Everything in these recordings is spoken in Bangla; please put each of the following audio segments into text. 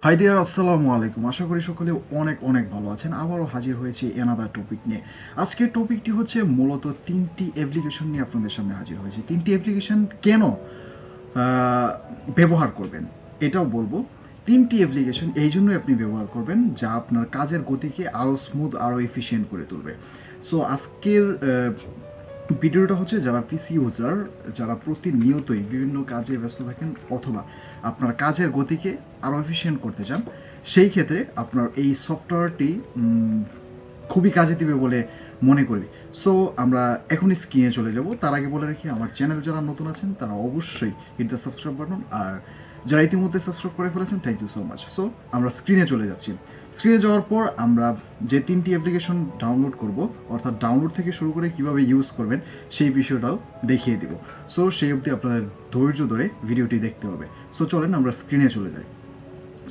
হাই দেয়ার, আসসালামু আলাইকুম। আশা করি সকলে অনেক অনেক ভালো আছেন। আবারও হাজির হয়েছি এনাদার টপিক নিয়ে। আজকের টপিকটি হচ্ছে মূলত 3টি অ্যাপ্লিকেশন নিয়ে আপনাদের সামনে হাজির হয়েছি। 3টি অ্যাপ্লিকেশন কেন ব্যবহার করবেন এটাও বলবো। 3টি অ্যাপ্লিকেশন এই জন্যই আপনি ব্যবহার করবেন যা আপনার কাজের গতিকে আরও স্মুথ, আরও এফিশিয়েন্ট করে তুলবে। সো আজকের ভিডিওটা হচ্ছে যারা পিসি ইউজার, যারা প্রতিনিয়তই বিভিন্ন কাজে ব্যস্ত থাকেন অথবা আপনার কাজের গতিকে আরও এফিশিয়েন্ট করতে চান, সেই ক্ষেত্রে আপনার এই সফটওয়্যারটি খুবই কাজে দিবে বলে মনে করি। সো আমরা এখনই স্ক্রিনে চলে যাব। তার আগে বলে রাখি, আমার চ্যানেল যারা নতুন আছেন তারা অবশ্যই হিট দ্য সাবস্ক্রাইব বাটন, আর যারা ইতিমধ্যে সাবস্ক্রাইব করে ফেলেছেন thank you so much. So আমরা স্ক্রিনে চলে যাচ্ছি। স্ক্রিনে যাওয়ার পর আমরা যে 3টি অ্যাপ্লিকেশন ডাউনলোড করব, অর্থাৎ ডাউনলোড থেকে শুরু করে কীভাবে ইউজ করবেন সেই বিষয়টাও দেখিয়ে দিব। সো সেই অবধি আপনাদের ধৈর্য ধরে ভিডিওটি দেখতে হবে। সো চলেন আমরা স্ক্রিনে চলে যাই।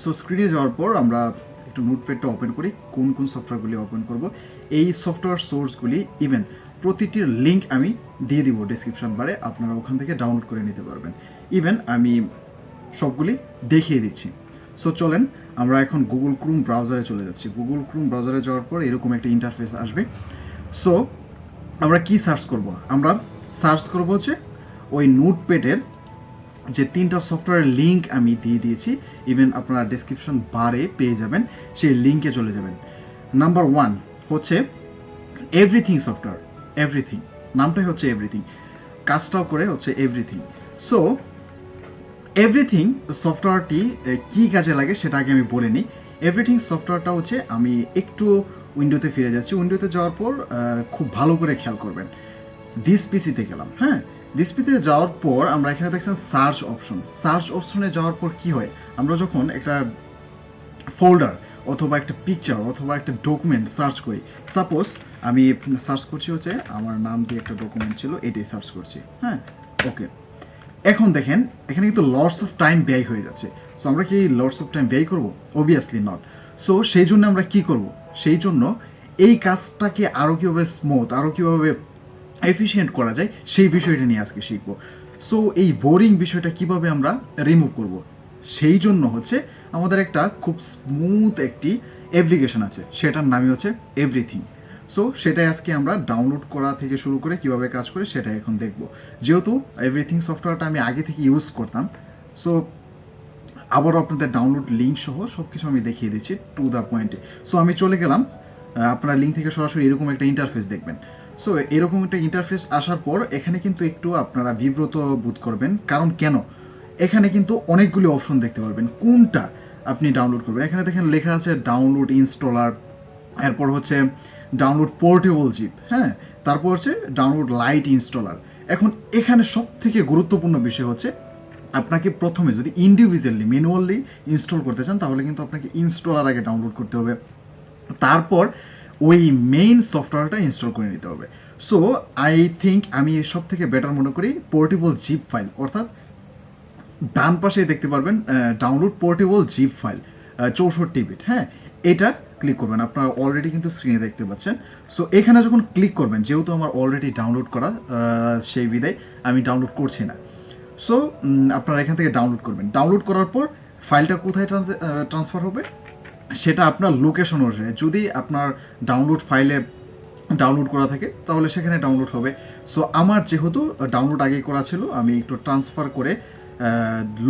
সো স্ক্রিনে যাওয়ার পর আমরা একটু নোটপ্যাডটা ওপেন করি, কোন কোন সফটওয়্যারগুলি ওপেন করব। এই সফটওয়্যার সোর্সগুলি ইভেন প্রতিটির লিঙ্ক আমি দিয়ে দিব ডিসক্রিপশন বারে, আপনারা ওখান থেকে ডাউনলোড করে নিতে পারবেন। ইভেন আমি সবগুলি দেখিয়ে দিচ্ছি। সো চলেন আমরা এখন গুগল ক্রোম ব্রাউজারে চলে যাচ্ছি। গুগল ক্রোম ব্রাউজারে যাওয়ার পর এরকম একটা ইন্টারফেস আসবে। সো আমরা কি সার্চ করব? আমরা সার্চ করব হচ্ছে ওই নোটপ্যাডের যে 3টা সফটওয়্যারের লিঙ্ক আমি দিয়ে দিয়েছি, ইভেন আপনারা ডেসক্রিপশন বারে পেয়ে যাবেন, সেই লিঙ্কে চলে যাবেন। নাম্বার 1 হচ্ছে এভরিথিং সফটওয়্যার। এভরিথিং নামটাই হচ্ছে এভরিথিং, কাজটাও করে হচ্ছে এভরিথিং। সো এভরিথিং সফটওয়্যারটি কী কাজে লাগে সেটা আগে আমি বলে নিই। এভরিথিং সফটওয়্যারটা হচ্ছে, আমি একটু উইন্ডোতে ফিরে যাচ্ছি। উইন্ডোতে যাওয়ার পর খুব ভালো করে খেয়াল করবেন, দিস পিসিতে গেলাম। হ্যাঁ, দিস পিসিতে যাওয়ার পর আমরা এখানে দেখছেন সার্চ অপশন। সার্চ অপশনে যাওয়ার পর কি হয়, আমরা যখন একটা ফোল্ডার অথবা একটা পিকচার অথবা একটা ডকুমেন্ট সার্চ করি, সাপোজ আমি সার্চ করছি হচ্ছে আমার নাম দিয়ে একটা ডকুমেন্ট ছিল, এটাই সার্চ করছি। হ্যাঁ, ওকে। এখন দেখেন এখানে কিন্তু লটস অফ টাইম ব্যয় হয়ে যাচ্ছে। সো আমরা কি লটস অফ টাইম ব্যয় করবো? Obviously not. সো সেই জন্য আমরা কি করব, সেই জন্য এই কাজটাকে আরও কীভাবে স্মুথ, আরও কীভাবে এফিশিয়েন্ট করা যায় সেই বিষয়টা নিয়ে আজকে শিখব। সো এই বোরিং বিষয়টা কিভাবে আমরা রিমুভ করব, সেই জন্য হচ্ছে আমাদের একটা খুব স্মুথ একটি অ্যাপ্লিকেশন আছে, সেটার নামই হচ্ছে এভরিথিং। সো সেটাই আজকে আমরা ডাউনলোড করা থেকে শুরু করে কিভাবে কাজ করে সেটাই এখন দেখব। যেহেতু এভরিথিং সফটওয়্যারটা আমি আগে থেকে ইউজ করতাম, সো আবারও আপনাদের ডাউনলোড লিঙ্ক সহ সব কিছু আমি দেখিয়ে দিচ্ছি টু দ্য পয়েন্টে। সো আমি চলে গেলাম, আপনারা লিঙ্ক থেকে সরাসরি এরকম একটা ইন্টারফেস দেখবেন। সো এরকম একটা ইন্টারফেস আসার পর এখানে কিন্তু একটু আপনারা বিব্রত বোধ করবেন, কারণ কেন, এখানে কিন্তু অনেকগুলি অপশন দেখতে পারবেন, কোনটা আপনি ডাউনলোড করবেন। এখানে দেখেন লেখা আছে ডাউনলোড ইনস্টলার, এরপর হচ্ছে ডাউনলোড পোর্টেবল জিপ, হ্যাঁ, তারপর হচ্ছে ডাউনলোড লাইট ইনস্টলার। এখন এখানে সব থেকে গুরুত্বপূর্ণ বিষয় হচ্ছে, আপনাকে প্রথমে যদি ইন্ডিভিজুয়ালি ম্যানুয়ালি ইনস্টল করতে চান তাহলে কিন্তু আপনাকে ইনস্টলার আগে ডাউনলোড করতে হবে, তারপর ওই মেইন সফটওয়্যারটা ইনস্টল করে নিতে হবে। সো আই থিঙ্ক আমি সব থেকে বেটার মনে করি পোর্টেবল জিপ ফাইল, অর্থাৎ ডান পাশে দেখতে পারবেন download portable zip file 64 bit. হ্যাঁ, এটা ক্লিক করবেন, আপনারা অলরেডি কিন্তু স্ক্রিনে দেখতে পাচ্ছেন। সো এখানে যখন ক্লিক করবেন, যেহেতু আমার অলরেডি ডাউনলোড করা, সেই বিধায় আমি ডাউনলোড করছি না। সো আপনারা এখান থেকে ডাউনলোড করবেন। ডাউনলোড করার পর ফাইলটা কোথায় ট্রান্সফার হবে সেটা আপনার লোকেশন অনুসারে, যদি আপনার ডাউনলোড ফাইলে ডাউনলোড করা থাকে তাহলে সেখানে ডাউনলোড হবে। সো আমার যেহেতু ডাউনলোড আগে করা ছিল, আমি একটু ট্রান্সফার করে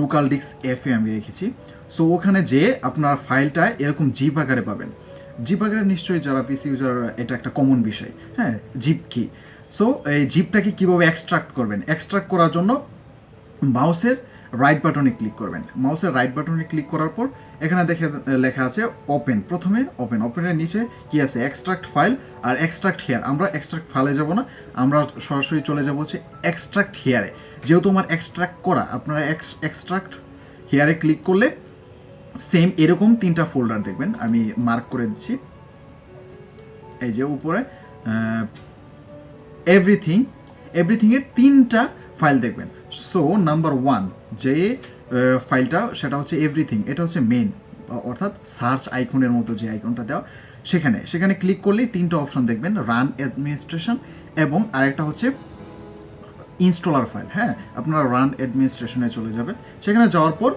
লোকাল ডিস্ক এফে আমি রেখেছি। সো ওখানে যে আপনার ফাইলটা এরকম জিপ আকারে পাবেন। জিপ আকারে নিশ্চয়ই যারা পিসি ইউজার এটা একটা কমন বিষয়, হ্যাঁ, জিপ কি। সো এই জিপটাকে কীভাবে এক্সট্রাক্ট করবেন, এক্সট্রাক্ট করার জন্য মাউসের রাইট বাটনে ক্লিক করবেন। মাউসের রাইট বাটনে ক্লিক করার পর এখানে লেখা আছে ওপেন, প্রথমে ওপেন, ওপেনের নিচে কি আছে, এক্সট্রাক্ট ফাইল আর এক্সট্রাক্ট হেয়ার। আমরা এক্সট্রাক্ট ফাইলে যাব না, আমরা সরাসরি চলে যাব হচ্ছে এক্সট্রাক্ট হেয়ারে। যেহেতু আমার এক্সট্রাক্ট করা, আপনারা এক্সট্রাক্ট হেয়ারে ক্লিক করলে সেম এরকম 3টা ফোল্ডার দেখবেন, আমি মার্ক করে দিচ্ছি। এই যে উপরে এভরিথিং, এভরিথিংয়ের 3টা ফাইল দেখবেন। সো নাম্বার 1 যে ফাইলটা সেটা হচ্ছে এভরিথিং, এটা হচ্ছে মেন, অর্থাৎ সার্চ আইকনের মতো যে আইকনটা দেওয়া, সেখানে ক্লিক করলেই 3টা অপশন দেখবেন, রান অ্যাডমিনিস্ট্রেশন এবং আরেকটা হচ্ছে ইনস্টলার ফাইল। হ্যাঁ, আপনারা রান অ্যাডমিনিস্ট্রেশনে চলে যাবেন। সেখানে যাওয়ার পর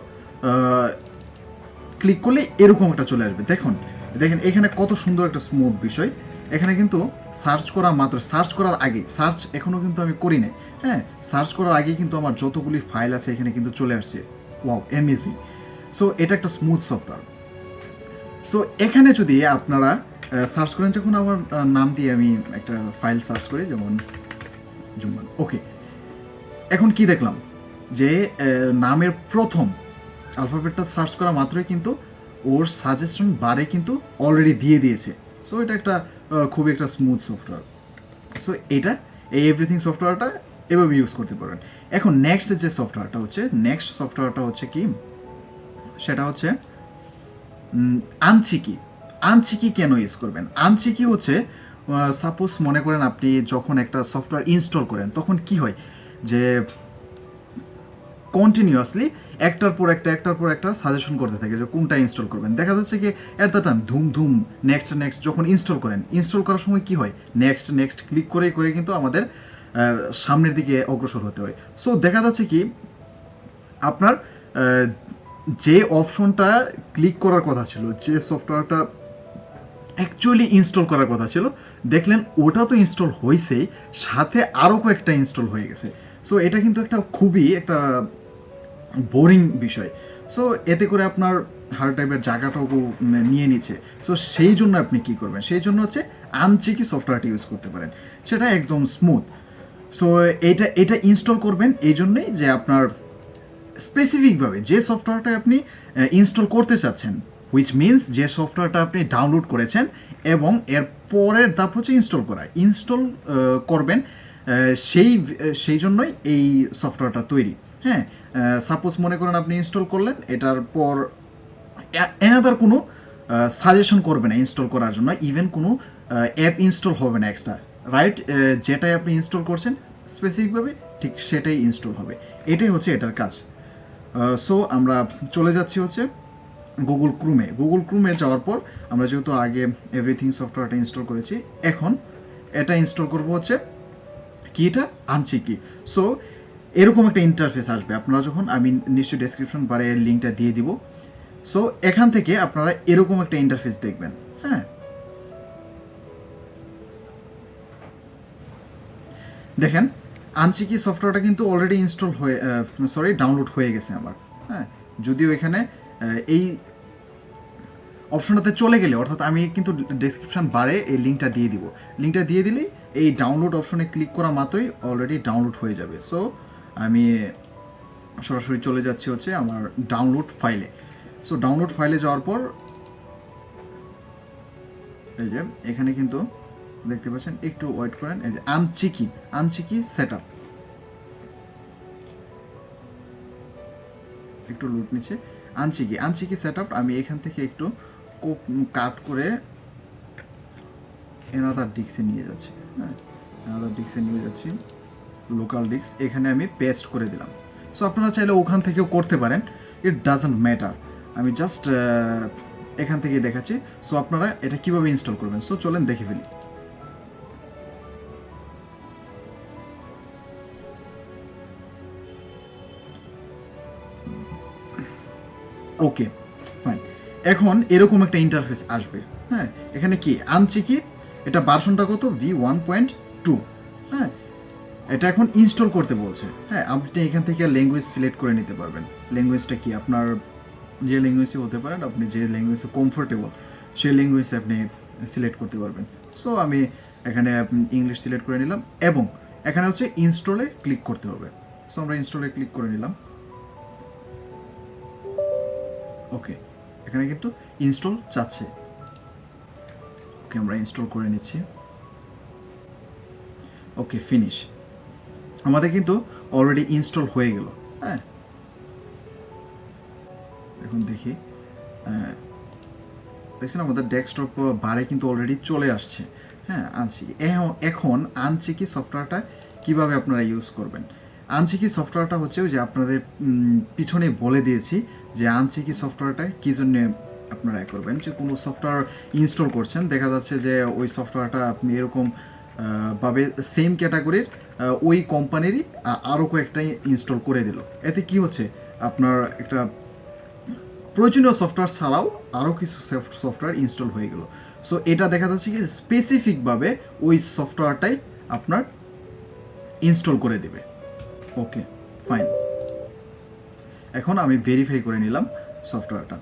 ক্লিক করলে এরকম একটা চলে আসবে। দেখুন দেখেন এখানে কত সুন্দর একটা স্মুথ বিষয়। এখানে কিন্তু সার্চ করা মাত্র, সার্চ করার আগে, সার্চ এখনও কিন্তু আমি করি নাই, হ্যাঁ, সার্চ করার আগেই কিন্তু আমার যতগুলি ফাইল আছে এখানে কিন্তু চলে আসছে। Wow, amazing. সো এটা একটা স্মুথ সফটওয়্যার। সো এখানে যদি আপনারা সার্চ করেন, যখন আমার নাম দিয়ে আমি একটা ফাইল সার্চ করি, যেমন জুম্মান, ওকে, এখন কি দেখলাম যে নামের প্রথম অ্যালফাবেটটা সার্চ করা মাত্রই কিন্তু ওর সাজেশন বারে কিন্তু অলরেডি দিয়ে দিয়েছে। সো এটা একটা খুবই একটা স্মুথ সফটওয়্যার। সো এটা এই এভরিথিং সফটওয়্যারটা এভাবে ইউজ করতে পারেন। এখন নেক্সট যে সফটওয়্যারটা হচ্ছে কি, সেটা হচ্ছে আনচিকি। আনচিকি কেন ইউজ করবেন? আনচিকি হচ্ছে, সাপোজ মনে করেন আপনি যখন একটা সফটওয়্যার ইনস্টল করেন তখন কি হয় যে কন্টিনিউয়াসলি একটার পর একটা সাজেশন করতে থাকে যে কোনটা ইনস্টল করবেন। দেখা যাচ্ছে কি অ্যাট দ্য টাইম ধুম নেক্সট যখন ইনস্টল করার সময় কি হয়, নেক্সট ক্লিক করে কিন্তু আমাদের সামনের দিকে অগ্রসর হতে হয়। সো দেখা যাচ্ছে কি আপনার যে অপশনটা ক্লিক করার কথা ছিল, যে সফটওয়্যারটা অ্যাকচুয়ালি ইনস্টল করার কথা ছিল, দেখলেন ওটা তো ইনস্টল হয়েছেই, সাথে আরও কয়েকটা ইনস্টল হয়ে গেছে। সো এটা কিন্তু একটা খুবই একটা বোরিং বিষয়। সো এতে করে আপনার হার্ড ড্রাইভের জায়গাটাও নিয়ে নিচ্ছে। সো সেই জন্য আপনি কি করবেন, সেই জন্য হচ্ছে আনচিকি সফটওয়্যারটি ইউজ করতে পারেন, সেটা একদম স্মুথ। সো এটা ইনস্টল করবেন এই জন্যই যে আপনার স্পেসিফিকভাবে যে সফটওয়্যারটা আপনি ইনস্টল করতে চাচ্ছেন, হুইচ মিনস যে সফটওয়্যারটা আপনি ডাউনলোড করেছেন, এবং এর পরের ধাপ হচ্ছে ইনস্টল করবেন, সেই জন্যই এই সফটওয়্যারটা তৈরি। হ্যাঁ, সাপোজ মনে করেন আপনি ইনস্টল করলেন, এটার পর এনাদার কোনো সাজেশন করবে না ইনস্টল করার জন্য, ইভেন কোনো অ্যাপ ইনস্টল হবে না এক্সট্রা, রাইট? যেটাই আপনি ইনস্টল করছেন স্পেসিফিকভাবে ঠিক সেটাই ইনস্টল হবে। এটাই হচ্ছে এটার কাজ। সো আমরা চলে যাচ্ছি হচ্ছে গুগল ক্রুমে যাওয়ার পর আমরা যেহেতু আগে এভরিথিং সফটওয়্যারটা ইনস্টল করেছি, এখন এটা ইনস্টল করব হচ্ছে কি, এটা আনচিকি। সো এরকম একটা ইন্টারফেস আসবে আপনারা যখন, আমি নিশ্চয়ই ডেসক্রিপশন বারে লিঙ্কটা দিয়ে দিব। সো এখান থেকে আপনারা এরকম একটা ইন্টারফেস দেখবেন। হ্যাঁ, দেখেন আনচিকি সফটওয়্যারটা কিন্তু অলরেডি ডাউনলোড হয়ে গেছে আমার। হ্যাঁ, যদিও এখানে এই অপশনটাতে চলে গেলে, অর্থাৎ আমি কিন্তু ডেসক্রিপশন বারে এই লিঙ্কটা দিয়ে দিব, লিঙ্কটা দিয়ে দিলেই এই ডাউনলোড অপশনে ক্লিক করা মাত্রই অলরেডি ডাউনলোড হয়ে যাবে। সো আমি সরাসরি চলে যাচ্ছি হচ্ছে আমার ডাউনলোড ফাইলে। সো ডাউনলোড ফাইলে যাওয়ার পর এই যে এখানে কিন্তু দেখতে পাচ্ছেন, একটু ওয়েট করেন, এই যে আনচিকি সেটআপ, একটু লুট নিচ্ছে। আনচিকি সেটআপ আমি এখান থেকে একটু কাট করে এনাদার ডিস্কে নিয়ে যাচ্ছি। হ্যাঁ, এনাদার ডিস্কে নিয়ে যাচ্ছি, লোকাল ডিস্ক, এখানে আমি পেস্ট করে দিলাম। সো আপনারা চাইলে ওখান থেকেও করতে পারেন, ইট ডাজন্ট ম্যাটার, আমি জাস্ট এখান থেকেই দেখাচ্ছি। সো আপনারা এটা কিভাবে ইনস্টল করবেন, সো চলেন দেখে ফেলি। ওকে, ফাইন। এখন এরকম একটা ইন্টারফেস আসবে। হ্যাঁ, এখানে কি আনচিকি, এটা ভার্সনটা কত, V1.2। হ্যাঁ, এটা এখন ইনস্টল করতে বলছে। হ্যাঁ, আপনি এখান থেকে ল্যাঙ্গুয়েজ সিলেক্ট করে নিতে পারবেন। ল্যাঙ্গুয়েজটা কি, আপনার যে ল্যাঙ্গুয়েজে হতে পারেন, আপনি যে ল্যাঙ্গুয়েজে কমফোর্টেবল সেই ল্যাঙ্গুয়েজে আপনি সিলেক্ট করতে পারবেন। সো আমি এখানে ইংলিশ সিলেক্ট করে নিলাম, এবং এখানে হচ্ছে ইনস্টলে ক্লিক করতে হবে। সো আমরা ইনস্টলে ক্লিক করে নিলাম। ওকে, এখানে কিন্তু ইনস্টল চাচ্ছে। ওকে, আমরা ইনস্টল করে নিচ্ছি। ওকে, ফিনিশ। আমাদের কিন্তু অলরেডি ইনস্টল হয়ে গেল। হ্যাঁ, এখন দেখি, দেখছেন আমাদের ডেস্কটপ বারে কিন্তু অলরেডি চলে আসছে। হ্যাঁ, এখন আনচিকি সফটওয়্যারটা কিভাবে আপনারা ইউজ করবেন। আনচিকি সফটওয়্যারটা হচ্ছে যে আপনাদের পিছনে বলে দিয়েছি যে আনচিকি সফটওয়্যারটা কী জন্য আপনারা করবেন। যে কোনো সফটওয়্যার ইনস্টল করছেন, দেখা যাচ্ছে যে ওই সফটওয়্যারটা আপনি এরকম ভাবে সেম ক্যাটাগরির ওই কোম্পানিরই আরও কয়েকটা ইনস্টল করে দিল। এতে কি হচ্ছে, আপনার একটা প্রয়োজনীয় সফটওয়্যার ছাড়াও আরও কিছু সফটওয়্যার ইনস্টল হয়ে গেল। সো এটা দেখা যাচ্ছে কি স্পেসিফিকভাবে ওই সফটওয়্যারটাই আপনার ইনস্টল করে দেবে। ওকে ফাইন, এখন আমি ভেরিফাই করে নিলাম সফটওয়্যারটা।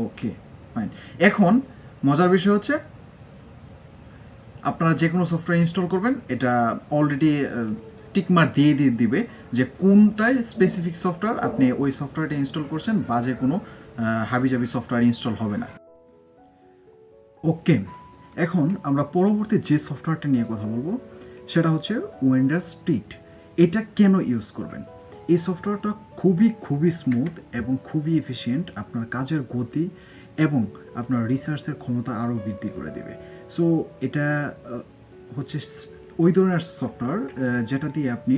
ওকে ফাইন, এখন মজার বিষয় হচ্ছে আপনারা যে কোনো সফটওয়্যার ইনস্টল করবেন এটা অলরেডি টিকমার্ক দিয়ে দিবে যে কোনটাই স্পেসিফিক সফটওয়্যার আপনি ওই সফটওয়্যারটা ইনস্টল করছেন, বা যে কোনো হাবিজাবি সফটওয়্যার ইনস্টল হবে না। ওকে, এখন আমরা পরবর্তী যে সফটওয়্যারটা নিয়ে কথা বলবো সেটা হচ্ছে উইন্ডোজ স্ট্রিট। এটা কেন ইউজ করবেন? এই সফটওয়্যারটা খুবই স্মুথ এবং খুবই এফিশিয়েন্ট, আপনার কাজের গতি এবং আপনার রিসার্চের ক্ষমতা আরও বৃদ্ধি করে দেবে। সো এটা হচ্ছে ওই ধরনের সফটওয়্যার যেটা দিয়ে আপনি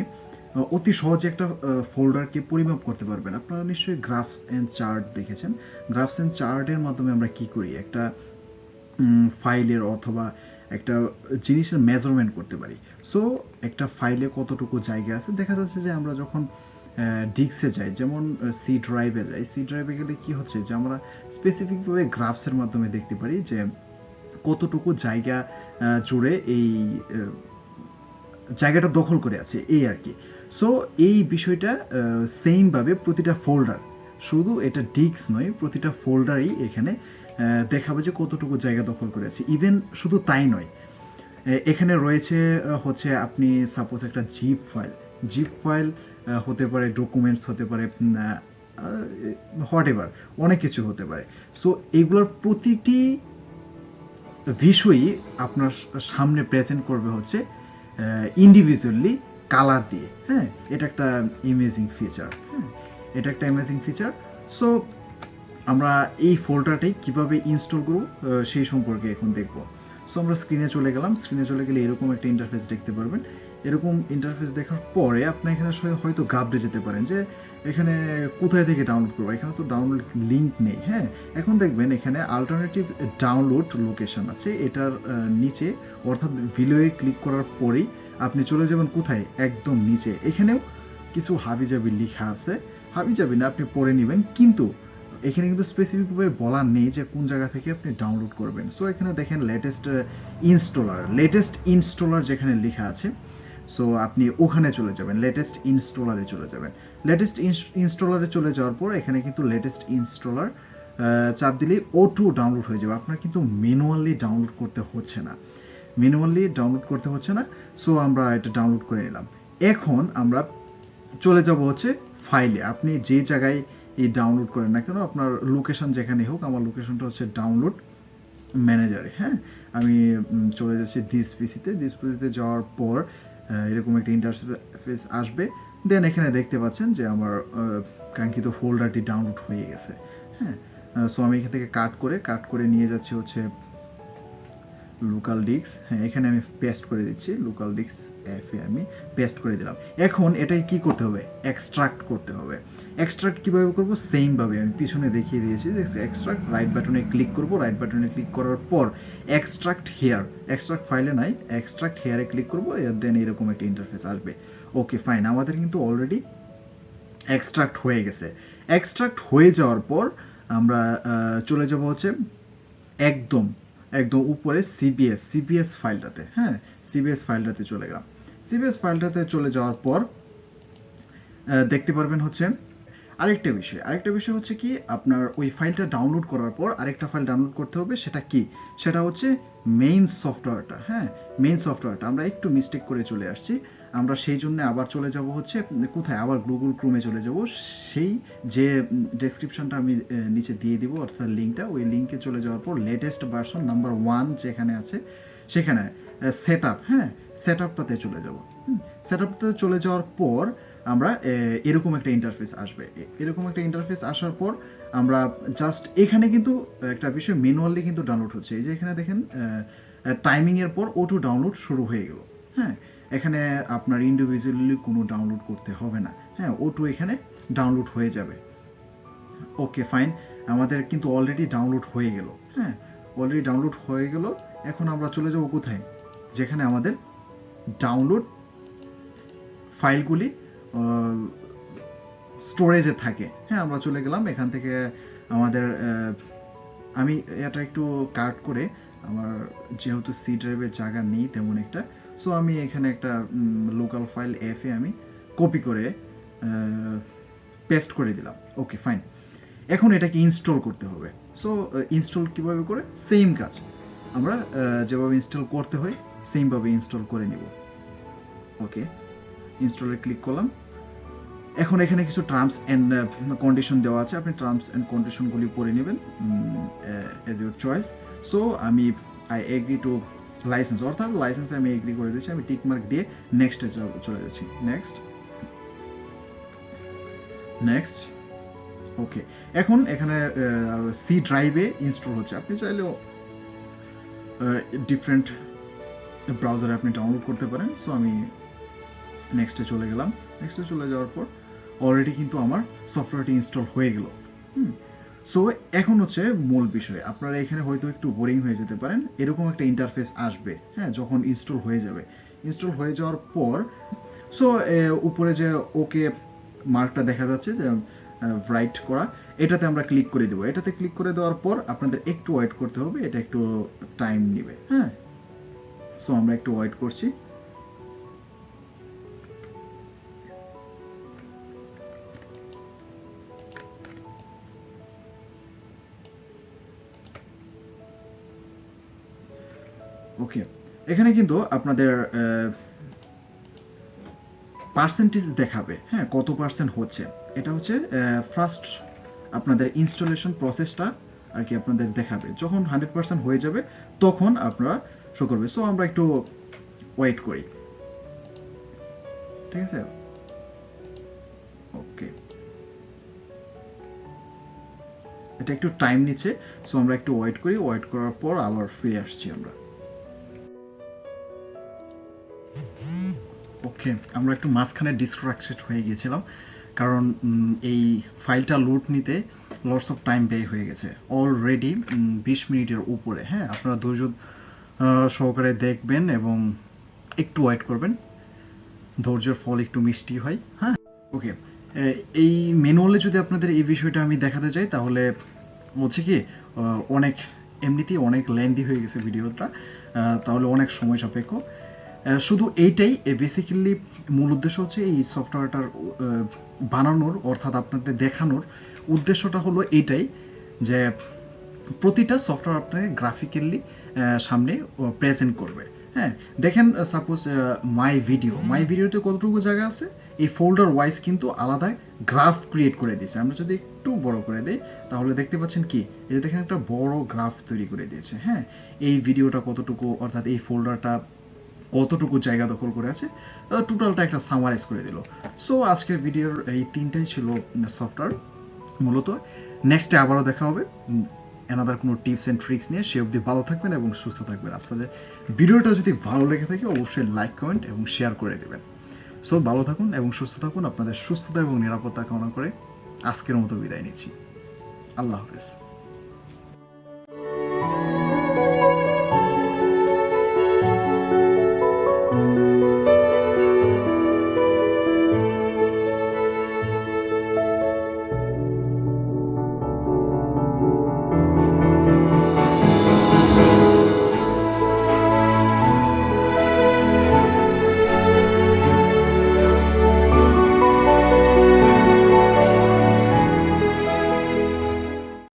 অতি সহজে একটা ফোল্ডারকে পরিমাপ করতে পারবেন। আপনারা নিশ্চয়ই গ্রাফস অ্যান্ড চার্ট দেখেছেন। গ্রাফস অ্যান্ড চার্টের মাধ্যমে আমরা কি করি, একটা ফাইলের অথবা একটা জিনিসের মেজারমেন্ট করতে পারি। সো একটা ফাইলে কতটুকু জায়গা আছে দেখা যাচ্ছে যে আমরা যখন ডিস্কে যাই, যেমন সি ড্রাইভে যাই, সি ড্রাইভে গেলে কি হচ্ছে যে আমরা স্পেসিফিকভাবে গ্রাফসের মাধ্যমে দেখতে পারি যে কতটুকু জায়গা জুড়ে এই জায়গাটা দখল করে আছে, এই আর কি। সো এই বিষয়টা সেমভাবে প্রতিটা ফোল্ডার, শুধু এটা ডিস্ক নয়, প্রতিটা ফোল্ডারই এখানে দেখাবে যে কতটুকু জায়গা দখল করে আছে। ইভেন শুধু তাই নয়, এখানে রয়েছে হচ্ছে আপনি সাপোজ একটা জিপ ফাইল হতে পারে, ডকুমেন্টস হতে পারে, হোয়াট এভার, অনেক কিছু হতে পারে। সো এগুলোর প্রতিটি বিষয়ই আপনার সামনে প্রেজেন্ট করবে হচ্ছে ইন্ডিভিজুয়ালি কালার দিয়ে। হ্যাঁ, এটা একটা ইমেজিং ফিচার। হ্যাঁ, এটা একটা ইমেজিং ফিচার। সো আমরা এই ফোল্ডারটাই কীভাবে ইনস্টল করব সেই সম্পর্কে এখন দেখব। সো আমরা স্ক্রিনে চলে গেলাম। স্ক্রিনে চলে গেলে এরকম একটা ইন্টারফেস দেখতে পারবেন। এরকম ইন্টারফেস দেখার পরে আপনি এখানে হয়তো ঘাবড়ে যেতে পারেন যে এখানে কোথায় থেকে ডাউনলোড করবো, এখানে তো ডাউনলোড লিঙ্ক নেই। হ্যাঁ, এখন দেখবেন এখানে আলটারনেটিভ ডাউনলোড লোকেশন আছে, এটার নিচে অর্থাৎ ভিডিওয়ে ক্লিক করার পরেই আপনি চলে যাবেন কোথায়, একদম নিচে। এখানেও কিছু হাবিজাবি লেখা আছে, হাবিজাবি না, আপনি পড়ে নেবেন, কিন্তু এখানে কিন্তু স্পেসিফিকভাবে বলা নেই যে কোন জায়গা থেকে আপনি ডাউনলোড করবেন। সো এখানে দেখেন লেটেস্ট ইনস্টলার যেখানে লেখা আছে, সো আপনি ওখানে চলে যাবেন, লেটেস্ট ইনস্টলারে চলে যাবেন। লেটেস্ট ইনস্টলারে চলে যাওয়ার পর এখানে কিন্তু লেটেস্ট ইনস্টলার চাপ দিলেই O2 ডাউনলোড হয়ে যাবে। আপনার কিন্তু ম্যানুয়ালি ডাউনলোড করতে হচ্ছে না। সো আমরা এটা ডাউনলোড করে নিলাম। এখন আমরা চলে যাব হচ্ছে ফাইলে। আপনি যে জায়গায় এই ডাউনলোড করেন না কেন, আপনার লোকেশন যেখানে হোক, আমার লোকেশনটা হচ্ছে ডাউনলোড ম্যানেজারে। হ্যাঁ, আমি চলে যাচ্ছি দিস পিসিতে যাওয়ার পর এরকম একটা ইন্টারফেস আসবে। দেন এখানে দেখতে পাচ্ছেন যে আমার কাঙ্ক্ষিত ফোল্ডারটি ডাউনলোড হয়ে গেছে। হ্যাঁ, সো আমি এখান থেকে কাট করে নিয়ে যাচ্ছি হচ্ছে লোকাল ডিস্ক। হ্যাঁ, এখানে আমি পেস্ট করে দিচ্ছি, লোকাল ডিস্ক এফে আমি পেস্ট করে দিলাম। এখন এটাই কি করতে হবে, এক্সট্রাক্ট করতে হবে। এক্সট্রাক্ট কীভাবে করবো, সেমভাবে আমি পিছনে দেখিয়ে দিয়েছি। এক্সট্রাক্ট, রাইট বাটনে ক্লিক করবো, রাইট বাটনে ক্লিক করার পর এক্সট্রাক্ট ফাইলে নাই, এক্সট্রাক্ট হেয়ারে ক্লিক করবো, দেন এরকম একটা ইন্টারফেস আসবে। ওকে ফাইন, আমাদের কিন্তু অলরেডি এক্সট্রাক্ট হয়ে গেছে। এক্সট্রাক্ট হয়ে যাওয়ার পর আমরা চলে যাব হচ্ছে একদম উপরে সিবিএস ফাইলটাতে। হ্যাঁ, সিবিএস ফাইলটাতে চলে গেলাম। সিবিএস ফাইলটাতে চলে যাওয়ার পর দেখতে পারবেন হচ্ছে আরেকটা বিষয় হচ্ছে কি, আপনার ওই ফাইলটা ডাউনলোড করার পর আরেকটা ফাইল ডাউনলোড করতে হবে। সেটা হচ্ছে মেইন সফটওয়্যারটা। হ্যাঁ, মেইন সফটওয়্যারটা আমরা একটু মিস্টেক করে চলে আসছি। আমরা সেই জন্য আবার চলে যাব হচ্ছে কোথায়, আবার গুগল ক্রোমে চলে যাব। সেই যে ডেসক্রিপশনটা আমি নিচে দিয়ে দিব, অর্থাৎ লিঙ্কটা, ওই লিঙ্কে চলে যাওয়ার পর লেটেস্ট ভার্সন নাম্বার 1 যেখানে আছে সেখানে সেটআপটাতে চলে যাব। সেটআপটাতে চলে যাওয়ার পর আমরা এরকম একটা ইন্টারফেস আসবে। এরকম একটা ইন্টারফেস আসার পর আমরা জাস্ট এখানে কিন্তু একটা বিষয় ম্যানুয়ালি কিন্তু ডাউনলোড হচ্ছে। এই যে এখানে দেখেন টাইমিংয়ের পর O2 ডাউনলোড শুরু হয়ে গেল। হ্যাঁ, এখানে আপনার ইন্ডিভিজুয়ালি কোনো ডাউনলোড করতে হবে না। হ্যাঁ, O2 এখানে ডাউনলোড হয়ে যাবে। ওকে ফাইন, আমাদের কিন্তু অলরেডি ডাউনলোড হয়ে গেল। হ্যাঁ, অলরেডি ডাউনলোড হয়ে গেল। এখন আমরা চলে যাব কোথায়, যেখানে আমাদের ডাউনলোড ফাইলগুলি স্টোরেজে থাকে। হ্যাঁ, আমরা চলে গেলাম এখান থেকে আমাদের আমি এটা একটু কাট করে আমার যেহেতু সি ড্রাইভের জায়গা নেই তেমন একটা, সো আমি এখানে একটা লোকাল ফাইল এফে আমি কপি করে পেস্ট করে দিলাম। ওকে ফাইন, এখন এটাকে ইনস্টল করতে হবে। সো ইনস্টল কীভাবে করে, সেম কাজ আমরা যেভাবে ইনস্টল করতে হয় সেমভাবে ইনস্টল করে নিব। ওকে, ইনস্টলে ক্লিক করলাম। এখন এখানে কিছু টার্মস অ্যান্ড কন্ডিশন দেওয়া আছে, আপনি টার্মস অ্যান্ড কন্ডিশনগুলি পড়ে নেবেন অ্যাজ ইউর চয়েস। সো আমি আই এগ্রি টু লাইসেন্স, অর্থাৎ লাইসেন্সে আমি এগ্রি করে দিচ্ছি। আমি টিক মার্ক দিয়ে নেক্সটে চলে যাচ্ছি। নেক্সট ওকে, এখন এখানে সি ড্রাইভে ইনস্টল হচ্ছে। আপনি চাইলেও ডিফারেন্ট ব্রাউজারে আপনি ডাউনলোড করতে পারেন। সো আমি নেক্সটে চলে গেলাম। নেক্সটে চলে যাওয়ার পর অলরেডি কিন্তু আমার সফটওয়্যারটি ইনস্টল হয়ে গেল। সো এখন হচ্ছে মূল বিষয়, আপনারা এখানে হয়তো একটু বোরিং হয়ে যেতে পারেন, এরকম একটা ইন্টারফেস আসবে। হ্যাঁ, যখন ইনস্টল হয়ে যাবে, ইনস্টল হয়ে যাওয়ার পর সো উপরে যে ওকে মার্কটা দেখা যাচ্ছে যে রাইট করা, এটাতে আমরা ক্লিক করে দেবো। এটাতে ক্লিক করে দেওয়ার পর আপনাদের একটু ওয়েট করতে হবে, এটা একটু টাইম নেবে। হ্যাঁ, সো আমরা একটু ওয়েট করছি। ওকে, এখানে কিন্তু আপনাদের পার্সেন্টেজ দেখাবে, হ্যাঁ, কত পার্সেন্ট হচ্ছে। এটা হচ্ছে ফার্স্ট আপনাদের ইনস্টলেশন প্রসেসটা আর কি আপনাদের দেখাবে। যখন 100% হয়ে যাবে তখন আপনারা শো করবে। সো আমরা একটু ওয়েট করি, ঠিক আছে? ওকে, এটা একটু টাইম নিচ্ছে। সো আমরা একটু ওয়েট করি, ওয়েট করার পর আবার ফিরে আসছি আমরা। ওকে, আমরা একটু মাঝখানে ডিস্ট্রাক্টেড হয়ে গিয়েছিলাম, কারণ এই ফাইলটা লোড নিতে লটস অফ টাইম ব্যয় হয়ে গেছে অলরেডি 20 মিনিটের উপরে। হ্যাঁ, আপনারা ধৈর্য সহকারে দেখবেন এবং একটু ওয়েট করবেন, ধৈর্যের ফল একটু মিষ্টি হয়। হ্যাঁ, ওকে, এই ম্যানুয়ালে যদি আপনাদের এই বিষয়টা আমি দেখাতে চাই তাহলে হচ্ছে কি অনেক এমনিতেই অনেক লেন্দি হয়ে গেছে ভিডিওটা, তাহলে অনেক সময় সাপেক্ষ। শুধু এইটাই বেসিক্যালি মূল উদ্দেশ্য হচ্ছে এই সফটওয়্যারটার বানানোর, অর্থাৎ আপনাদের দেখানোর উদ্দেশ্যটা হলো এইটাই যে প্রতিটা সফটওয়্যার আপনাকে গ্রাফিক্যালি সামনে প্রেজেন্ট করবে। হ্যাঁ, দেখেন সাপোজ মাই ভিডিওতে কতটুকু জায়গা আছে, এই ফোল্ডার ওয়াইজ কিন্তু আলাদা গ্রাফ ক্রিয়েট করে দিয়েছে। আমরা যদি একটু বড় করে দিই তাহলে দেখতে পাচ্ছেন কি, এই যে দেখেন একটা বড় গ্রাফ তৈরি করে দিয়েছে। হ্যাঁ, এই ভিডিওটা কতটুকু, অর্থাৎ এই ফোল্ডারটা কতটুকু জায়গা দখল করে আছে, টোটালটা একটা সামারাইজ করে দিল। সো আজকের ভিডিওর এই তিনটাই ছিল সফটওয়্যার মূলত। নেক্সটে আবারও দেখা হবে অ্যানাদার কোনো টিপস অ্যান্ড ট্রিক্স নিয়ে। সে অবধি ভালো থাকবেন এবং সুস্থ থাকবেন। আপনাদের ভিডিওটা যদি ভালো লেগে থাকে অবশ্যই লাইক, কমেন্ট এবং শেয়ার করে দেবেন। সো ভালো থাকুন এবং সুস্থ থাকুন। আপনাদের সুস্থতা এবং নিরাপত্তা কামনা করে আজকের মতো বিদায় নিচ্ছি। আল্লাহ হাফেজ।